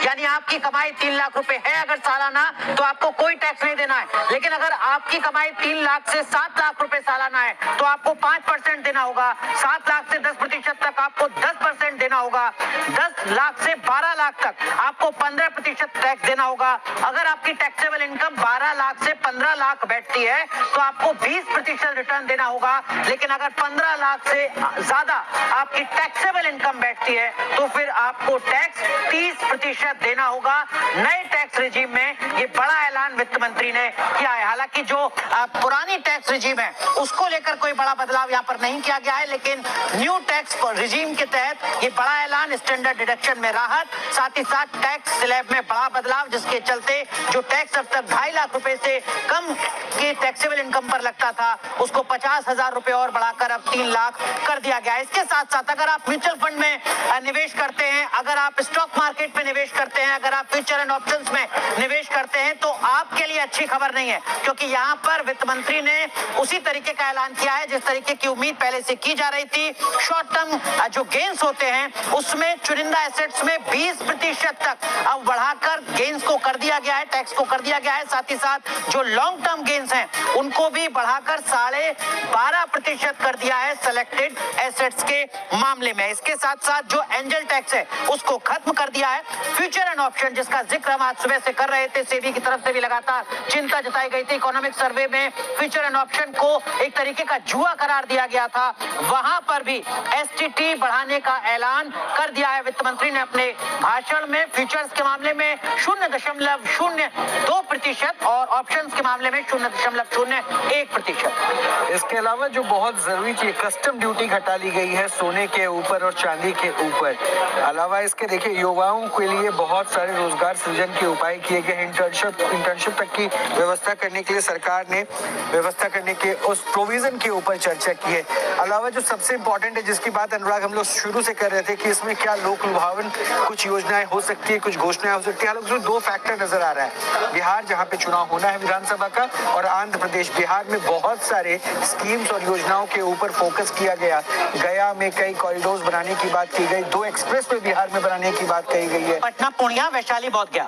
यानी आपकी कमाई 3 लाख रुपए है अगर सालाना, तो आपको कोई टैक्स नहीं देना है। लेकिन अगर आपकी कमाई 3 लाख से 7 लाख रुपए सालाना है तो आपको 5% देना होगा। 7 लाख से 10% तक आपको 10% देना होगा। 10 लाख से 12 लाख तक आपको 15% टैक्स देना होगा। अगर आपकी टैक्सेबल इनकम 12 लाख से 15 लाख बैठती है तो आपको 20% रिटर्न देना होगा। लेकिन अगर 15 लाख से ज्यादा आपकी टैक्सेबल इनकम बैठती है तो फिर आपको टैक्स 30% देना होगा। नए टैक्स रिजीम में ये बड़ा ऐलान वित्त मंत्री ने किया है। हालांकि जो पुरानी टैक्स रिजीम है उसको लेकर कोई बड़ा बदलाव यहाँ पर नहीं किया गया है, लेकिन न्यू टैक्स रिजीम के तहत ये बड़ा ऐलान, स्टैंडर्ड डिडक्शन में राहत, साथ ही साथ टैक्स स्लैब में बड़ा बदलाव, जिसके चलते जो टैक्स अब तक 2.5 लाख रुपए से कम की टैक्सेबल इनकम पर लगता था उसको 50,000 रुपए और बढ़ाकर अब 3 लाख कर दिया गया है। इसके साथ साथ अगर आप म्यूचुअल फंड में निवेश करते हैं, अगर आप स्टॉक मार्केट में निवेश करते हैं, अगर आप फ्यूचर एंड ऑप्शंस में निवेश करते हैं तो आपके लिए अच्छी खबर नहीं है, क्योंकि यहाँ पर वित्त मंत्री ने उसी तरीके का ऐलान किया है जिस तरीके की उम्मीद पहले से की जा रही थी। शॉर्ट टर्म जो गेन्स होते हैं उसमें चुनिंदा एसेट्स में 20% तक अब बढ़ाकर गेन्स को कर दिया गया है, टैक्स को कर दिया गया है। साथ ही साथ जो लॉन्ग टर्म गेन्स हैं उनको भी बढ़ाकर 12.5% कर दिया है सेलेक्टेड एसेट्स के मामले में। इसके साथ साथ जो एंजल टैक्स है उसको खत्म कर दिया है। फ्यूचर एंड ऑप्शन जिसका जिक्र हम आज सुबह से कर रहे थे, सेबी की तरफ से भी लगातार चिंता जताई गई थी। इकोनॉमिक सर्वे में फ्यूचर एंड ऑप्शन को एक तरीके का जुआ करार दिया गया था, वहां पर भी एसटीटी बढ़ाने का ऐलान कर दिया है वित्त मंत्री ने अपने भाषण में। फ्यूचर्स के मामले में 0.02% और ऑप्शंस के मामले में 0.01%। इसके अलावा जो बहुत जरूरी चीज, कस्टम ड्यूटी घटा ली गई है सोने के ऊपर और चांदी के ऊपर। अलावा इसके देखिए युवाओं के लिए बहुत सारे रोजगार सृजन के उपाय किए गए। इंटर्नशिप तक की व्यवस्था करने के लिए सरकार ने व्यवस्था करने के उस प्रोविजन के ऊपर चर्चा की है। अलावा जो सबसे इंपॉर्टेंट है, जिसकी बात अनुराग हम लोग शुरू से कर रहे थे कि इसमें क्या लोक लुभावन कुछ योजनाएं हो सकती है, कुछ घोषणाएं हो सकती है। हालांकि उसमें 2 फैक्टर नजर आ रहा है। बिहार जहां पे चुनाव होना है विधानसभा का, और आंध्र प्रदेश। बिहार में बहुत सारे स्कीम्स और योजनाओं के ऊपर फोकस किया गया। गया में कई कॉरिडोर्स बनाने की बात की गई, 2 एक्सप्रेस वे बिहार में बनाने की बात कही गई है। पटना, पूर्णिया, वैशाली, बोध गया,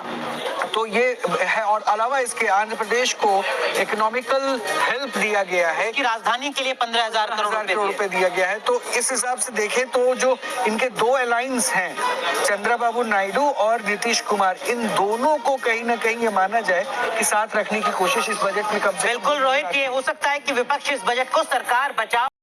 तो ये है। और अलावा इसके आंध्र प्रदेश को इकोनॉमिकल हेल्प दिया गया है कि राजधानी के लिए 15,000 करोड़ रुपए दिया गया है। तो इस हिसाब से देखें तो जो इनके 2 अलायंस हैं, चंद्रबाबू नायडू और नीतीश कुमार, इन दोनों को कहीं ना कहीं ये माना जाए कि साथ रखने की कोशिश इस बजट में कम से कम। बिल्कुल रोहित, ये हो सकता है कि विपक्ष इस बजट को सरकार बचाओ